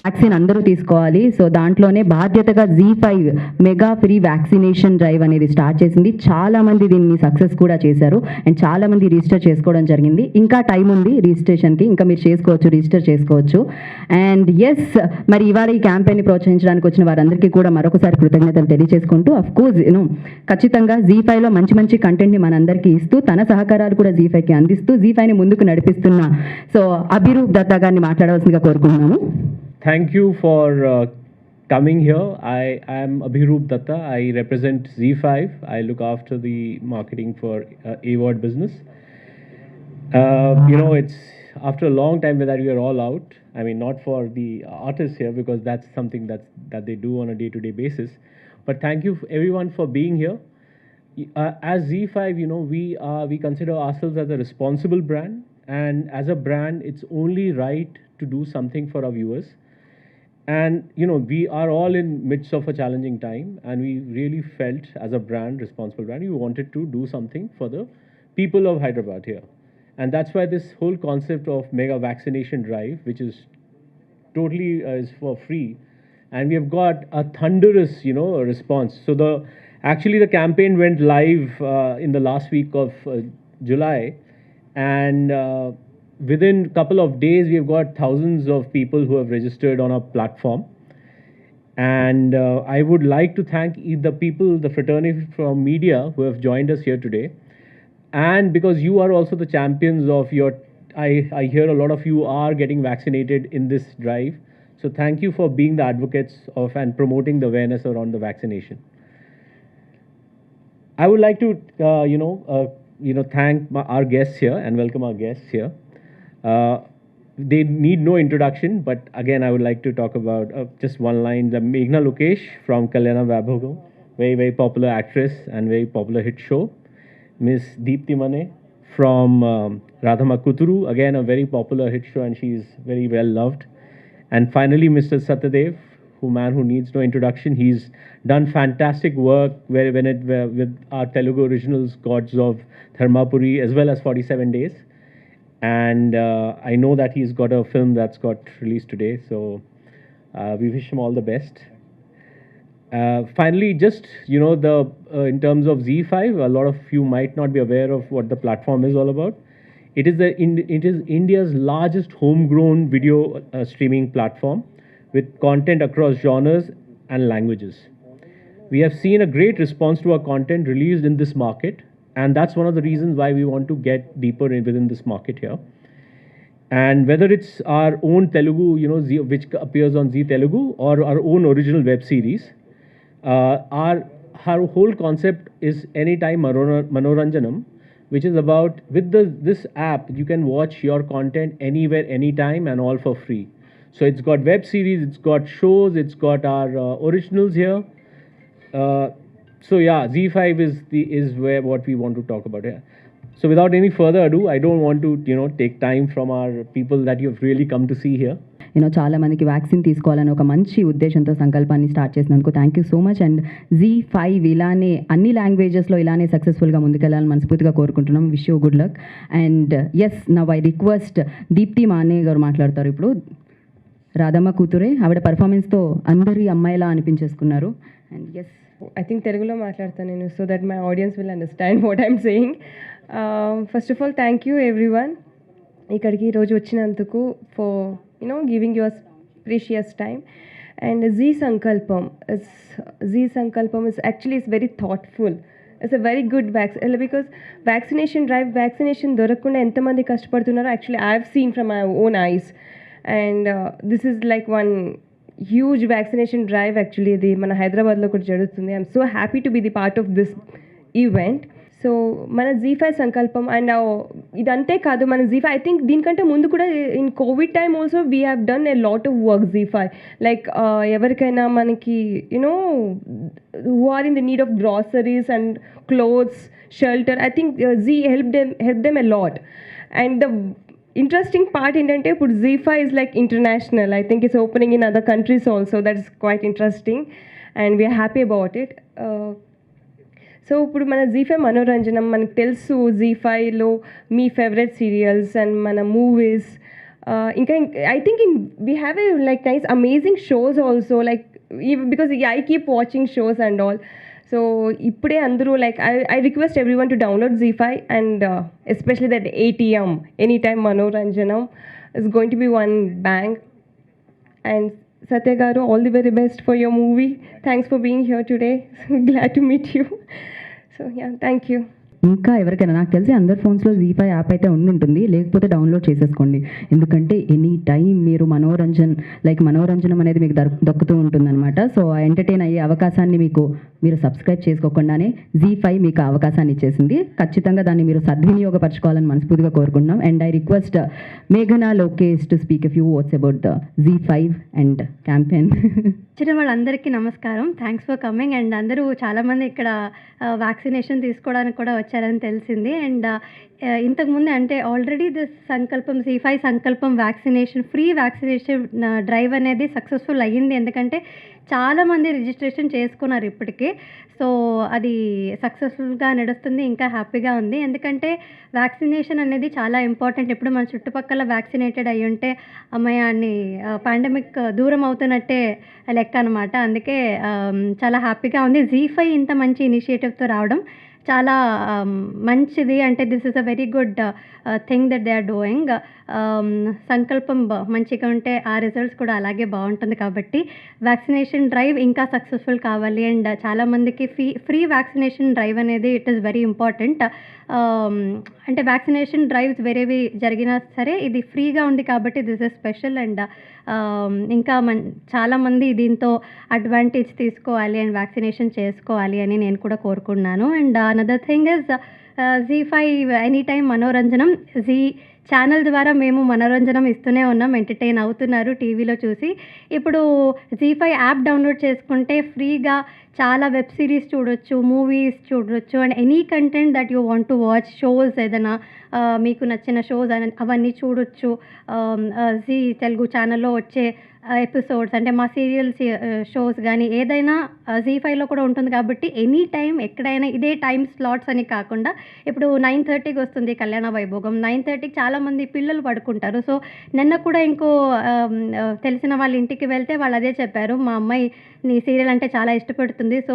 Vaccine అందరూ తీసుకోవాలి. So దాంట్లోనే బాధ్యతగా జీ5 మెగా ఫ్రీ వ్యాక్సినేషన్ డ్రైవ్ అనేది స్టార్ట్ చేసింది. చాలామంది దీన్ని సక్సెస్ కూడా చేశారు అండ్ చాలామంది రిజిస్టర్ చేసుకోవడం జరిగింది. ఇంకా టైం ఉంది రిజిస్ట్రేషన్కి, ఇంకా మీరు రిజిస్టర్ చేసుకోవచ్చు. అండ్ ఎస్, మరి ఇవాళ ఈ క్యాంపెయిన్ని ప్రోత్సహించడానికి వచ్చిన వారందరికీ కూడా మరొకసారి కృతజ్ఞతలు తెలియజేసుకుంటూ, అఫ్ కోర్స్ ఖచ్చితంగా జీ5లో మంచి మంచి కంటెంట్ని మనందరికీ ఇస్తూ, తన సహకారాలు కూడా జీ5కి అందిస్తూ జీ5ని ముందుకు నడిపిస్తున్న సో అభిరూప్ దత్తా గారిని మాట్లాడవలసిందిగా కోరుకుంటున్నాము. Thank you for coming here. I am Abhiroop Datta. I represent Z5. I look after the marketing for AWOD business. It's after a long time that we are all out. I mean, not for the artists here because that's something that they do on a day-to-day basis. But thank you everyone for being here. As Z5, we consider ourselves as a responsible brand, and as a brand, it's only right to do something for our viewers. And we are all in midst of a challenging time, and we really felt as a brand, responsible brand, we wanted to do something for the people of Hyderabad here. And that's why this whole concept of mega vaccination drive, which is totally is for free, and we have got a thunderous response. So actually the campaign went live in the last week of July, and within a couple of days, we have got thousands of people who have registered on our platform. And I would like to thank the people, the fraternity from media who have joined us here today. And because you are also the champions of I hear a lot of you are getting vaccinated in this drive. So thank you for being the advocates of and promoting the awareness around the vaccination. I would like to, thank our guests here and welcome our guests here. They need no introduction, but again, I would like to talk about just one line. The Meghna Lokesh from Kalyana Vaibhagam, very, very popular actress and very popular hit show. Miss Deepti Mane from Radhama Kuturu, again, a very popular hit show, and she is very well loved. And finally, Mr. Satyadev, man who needs no introduction. He's done fantastic work with our Telugu originals, Gods of Dharmapuri, as well as 47 Days. And I know that he's got a film that's got released today, so we wish him all the best. Finally, just in terms of Z5, a lot of you might not be aware of what the platform is all about. It is India's largest homegrown video streaming platform with content across genres and languages. We have seen a great response to our content released in this market, and that's one of the reasons why we want to get deeper within this market here. And whether it's our own Telugu, which appears on Zee Telugu, or our own original web series, our whole concept is Anytime Manoranjanam, which is about this app, you can watch your content anywhere, anytime, and all for free. So it's got web series, it's got shows, it's got our originals here. So yeah, Z5 is where what we want to talk about here. So without any further ado, I don't want to take time from our people that you've really come to see here. చాలా మందికి vaccine తీసుకోవాలని ఒక మంచి ఉద్దేశంతో సంకల్పాన్ని start చేసినందుకు thank you so much. And Zee five ఇలానే అన్ని లాంగ్వేజెస్లో ఇలానే సక్సెస్ఫుల్గా ముందుకెళ్ళాలని మనస్ఫూర్తిగా కోరుకుంటున్నాం. Wish you good luck. And yes, now I request Deepthi Mane garu మాట్లాడతారు ఇప్పుడు. రాధమ్మ కూతురే, ఆవిడ పర్ఫార్మెన్స్తో అందరి అమ్మాయిలా అనిపించేసుకున్నారు. And yes, I think Telugulo మాట్లాడతాను నేను, so that my audience will understand what I'm saying. First of all, thank you everyone ఇక్కడికి ఈరోజు వచ్చినందుకు for giving your precious time. And Z Sankalpam is actually very thoughtful. It's a very good because vaccination drive, vaccination దొరకకుండా ఎంతమంది కష్టపడుతున్నారో actually I have seen from my own eyes. And this is like one huge vaccination drive actually ఇది మన హైదరాబాద్లో కూడా జరుగుతుంది. I'm so happy to be the part of this event. So మన Z5 సంకల్పం and ఇదంతే కాదు, మన Z5 ఐ థింక్ దీనికంటే ముందు కూడా in covid time also we have done a lot of work. Z5 like ఎవరికైనా మనకి who are in the need of groceries and clothes, shelter, I think Z helped them a lot. And the interesting part ఏంటంటే ఇప్పుడు Z5 is like international. I think it's opening in other countries also. That is quite interesting and we are happy about it. So ఇప్పుడు మన Z5 మనోరంజనం మనకు తెలుసు. Z5లో మీ favourite serials and మన movies ఇంకా I think we have a like nice amazing shows also, like because I keep watching shows and all. So ఇప్పుడే అందరూ like I request everyone to download ZEE5 and especially that ATM anytime Manoranjanam is going to be one bang. And Satya garu, all the very best for your movie. Thanks for being here today. Glad to meet you. So yeah, thank you. ఇంకా ఎవరికైనా, నాకు తెలిసి అందరి ఫోన్స్లో ZEE5 app అయితే ఉంటుంది, లేకపోతే download చేసేసుకోండి. ఎందుకంటే ఎనీ టైం మీరు మనోరంజనం అనేది మీకు దక్కుతూ ఉంటుందన్నమాట. సో ఆ ఎంటర్టైన్ అయ్యే అవకాశాన్ని మీరు సబ్స్క్రైబ్ చేసుకోకుండానే ZEE5 మీకు అవకాశాన్ని ఇచ్చేసింది. ఖచ్చితంగా దాన్ని మీరు సద్వినియోగపరచుకోవాలని మనస్ఫూర్తిగా కోరుకుంటున్నాం. అండ్ ఐ రిక్వెస్ట్ మేఘనా Lokesh to speak a few words about the ZEE5 and campaign. వచ్చిన వాళ్ళందరికీ నమస్కారం. Thanks for coming. అండ్ అందరూ చాలామంది ఇక్కడ వ్యాక్సినేషన్ తీసుకోవడానికి కూడా వచ్చారని తెలిసింది. అండ్ ఇంతకుముందు అంటే ఆల్రెడీ దిస్ సంకల్పం ZEE5 సంకల్పం ఫ్రీ వ్యాక్సినేషన్ డ్రైవ్ అనేది సక్సెస్ఫుల్ అయ్యింది. ఎందుకంటే చాలామంది రిజిస్ట్రేషన్ చేసుకున్నారు ఇప్పటికే. సో అది సక్సెస్ఫుల్గా నడుస్తుంది. ఇంకా హ్యాపీగా ఉంది. ఎందుకంటే వ్యాక్సినేషన్ అనేది చాలా ఇంపార్టెంట్. ఇప్పుడు మన చుట్టుపక్కల వ్యాక్సినేటెడ్ అయ్యి ఉంటే అమ్మయాన్ని పాండమిక్ దూరం అవుతున్నట్టే లెక్క అనమాట. అందుకే చాలా హ్యాపీగా ఉంది. ZEE5 ఇంత మంచి ఇనిషియేటివ్తో రావడం చాలా మంచిది. అంటే this is a very good thing that they are doing. సంకల్పం మంచిగా ఉంటే ఆ రిజల్ట్స్ కూడా అలాగే బాగుంటుంది. కాబట్టి వ్యాక్సినేషన్ డ్రైవ్ ఇంకా సక్సెస్ఫుల్ కావాలి. అండ్ చాలామందికి ఫ్రీ వ్యాక్సినేషన్ డ్రైవ్ అనేది ఇట్ ఈస్ వెరీ ఇంపార్టెంట్. అంటే వ్యాక్సినేషన్ డ్రైవ్స్ వేరేవి జరిగినా సరే ఇది ఫ్రీగా ఉంది కాబట్టి దిస్ ఇస్ స్పెషల్. అండ్ ఇంకా చాలామంది దీంతో అడ్వాంటేజ్ తీసుకోవాలి అండ్ వ్యాక్సినేషన్ చేసుకోవాలి అని నేను కూడా కోరుకున్నాను. And another thing is ZEE5 any time మనోరంజనం. ఛానల్ ద్వారా మేము మనోరంజనం ఇస్తూనే ఉన్నాం. ఎంటర్టైన్ అవుతున్నారు టీవీలో చూసి. ఇప్పుడు ZEE5 యాప్ డౌన్లోడ్ చేసుకుంటే ఫ్రీగా చాలా వెబ్ సిరీస్ చూడొచ్చు, మూవీస్ చూడొచ్చు. And any content that you want to watch, shows ఏదైనా మీకు నచ్చిన షోస్ అవన్నీ చూడొచ్చు. జీ తెలుగు ఛానల్లో వచ్చే ఎపిసోడ్స్ అంటే మా సీరియల్స్ షోస్ కానీ ఏదైనా ZEE5లో కూడా ఉంటుంది. కాబట్టి ఎనీ టైం ఎక్కడైనా ఇదే టైం స్లాట్స్ అని కాకుండా ఇప్పుడు 9:30కి వస్తుంది కళ్యాణ వైభోగం. 9:30కి చాలామంది పిల్లలు పడుకుంటారు. సో నిన్న కూడా తెలిసిన వాళ్ళ ఇంటికి వెళ్తే వాళ్ళు అదే చెప్పారు, మా అమ్మాయి నీ సీరియల్ అంటే చాలా ఇష్టపడుతుంది. సో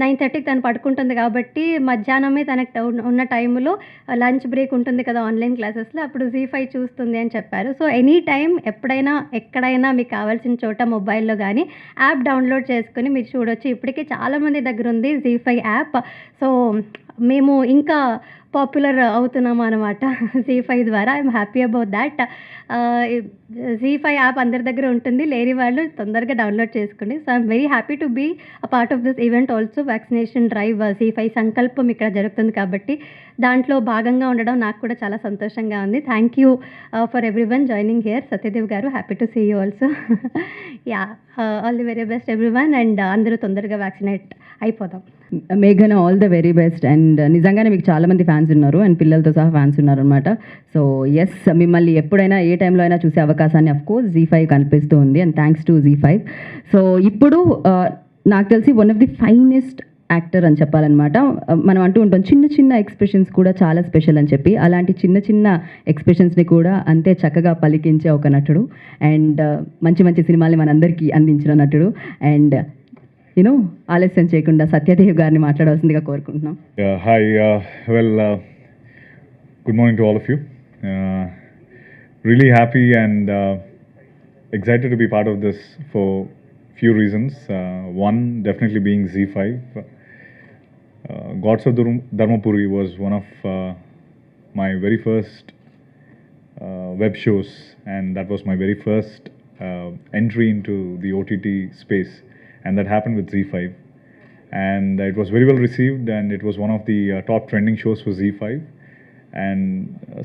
9:30కి తను పడుకుంటుంది కాబట్టి మధ్యాహ్నమే తనకు ఉన్న టైంలో లంచ్ బ్రేక్ ఉంటుంది కదా ఆన్లైన్ క్లాసెస్లో, అప్పుడు ZEE5 చూస్తుంది అని చెప్పారు. సో ఎనీ టైం ఎప్పుడైనా ఎక్కడైనా మీకు కావాల్సిన చోట మొబైల్లో కానీ యాప్ డౌన్లోడ్ చేసుకుని మీరు చూడొచ్చు. ఇప్పటికే చాలామంది దగ్గర ఉంది ZEE5 యాప్. సో మేము ఇంకా పాపులర్ అవుతున్నాము అనమాట ZEE5 ద్వారా. I'm happy about that. ZEE5 app అందరి దగ్గర ఉంటుంది, లేని వాళ్ళు తొందరగా డౌన్లోడ్ చేసుకోండి. So I'm very happy to be a part of this event also. Vaccination drive ZEE5 సంకల్పం ఇక్కడ జరుగుతుంది కాబట్టి దాంట్లో భాగంగా ఉండడం నాకు కూడా చాలా సంతోషంగా ఉంది. Thank you for everyone joining here. Satyadev garu, happy to see you also. Yeah, all the very best everyone. And అందరూ తొందరగా వ్యాక్సినేట్ అయిపోదాం. మేఘన, all the very best. And నిజంగానే మీకు చాలామంది ఫ్యాన్స్ ఉన్నారు అండ్ పిల్లలతో సహా ఫ్యాన్స్ ఉన్నారు అనమాట. సో ఎస్, మిమ్మల్ని ఎప్పుడైనా ఏ టైంలో అయినా చూసే అవకాశాన్ని అఫ్కోర్స్ ZEE5 కల్పిస్తూ ఉంది. And thanks to ZEE5. So ఇప్పుడు నాకు తెలిసి one of the finest actor అని చెప్పాలన్నమాట. మనం అంటూ ఉంటాం చిన్న చిన్న ఎక్స్ప్రెషన్స్ కూడా చాలా స్పెషల్ అని చెప్పి. అలాంటి చిన్న చిన్న ఎక్స్ప్రెషన్స్ని కూడా అంతే చక్కగా పలికించే ఒక నటుడు అండ్ మంచి మంచి సినిమాల్ని మనందరికీ అందించిన నటుడు. అండ్ ఆలస్యం చేయకుండా సత్యదేవ్ గారిని మాట్లాడవలసిందిగా కోరుకుంటున్నాం. Hi, good morning to all of you. Really happy and excited to be part of this for few reasons. One, definitely being ZEE5. Gods of Dharmapuri was one of my very first web shows, and that was my very first entry into the OTT space, and that happened with ZEE5. And it was very well received, and it was one of the top trending shows for ZEE5. And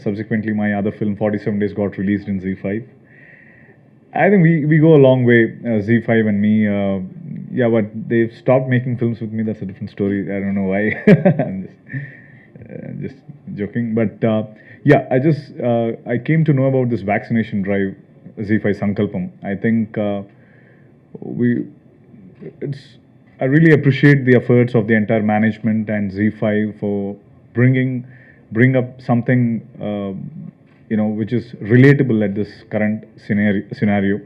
subsequently my other film 47 Days got released in ZEE5. I think we go a long way, ZEE5 and me. Yeah, but they've stopped making films with me. That's a different story. I don't know why. I'm just joking. But yeah, I came to know about this vaccination drive, ZEE5 Sankalpam. I think I really appreciate the efforts of the entire management and ZEE5 for bring up something which is relatable at this current scenario.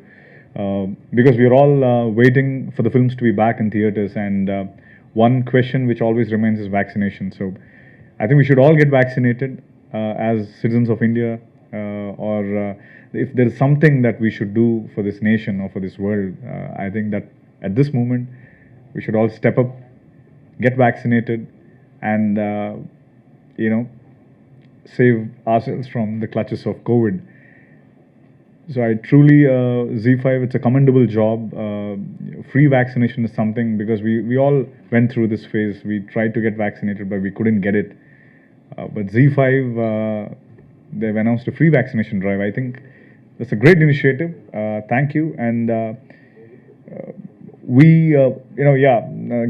Because we are all waiting for the films to be back in theaters, and one question which always remains is vaccination. So I think we should all get vaccinated as citizens of India, or if there is something that we should do for this nation or for this world, I think that at this moment we should all step up, get vaccinated, and save ourselves from the clutches of COVID. So I truly, Z5, it's a commendable job. Free vaccination is something, because we all went through this phase. We tried to get vaccinated, but we couldn't get it. But Z5, they've announced a free vaccination drive. I think that's a great initiative. Thank you. And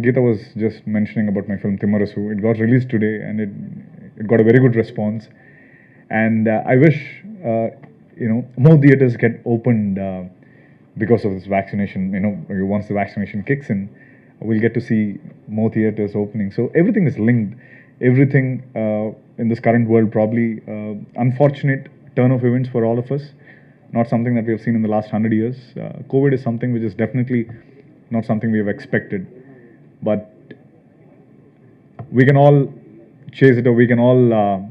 Geeta was just mentioning about my film Timarasu. It got released today, and it got a very good response. And I wish more theaters get opened because of this vaccination. Once the vaccination kicks in, we'll get to see more theaters opening. So everything is linked. Everything in this current world, probably unfortunate turn of events for all of us. Not something that we have seen in the last 100 years. COVID is something which is definitely not something we have expected. But we can all chase it, or we can all,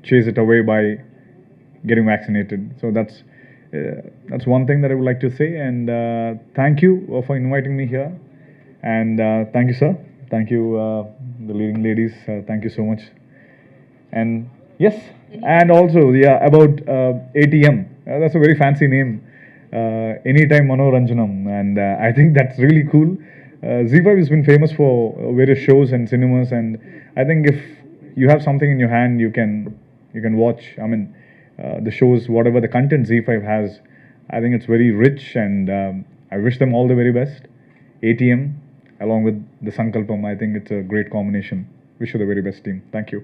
chase it away by getting vaccinated. So that's one thing that I would like to say. And thank you for inviting me here. And thank you, sir. Thank you, the leading ladies. Thank you so much. And yes, and also about ATM. That's a very fancy name. Anytime Manoranjanam, and I think that's really cool. Z5 has been famous for various shows and cinemas, and I think if you have something in your hand, you can watch. I mean, the shows, whatever the content Z5 has, I think it's very rich, and I wish them all the very best. ATM, along with the Sankalpam, I think it's a great combination. Wish you the very best, team. Thank you.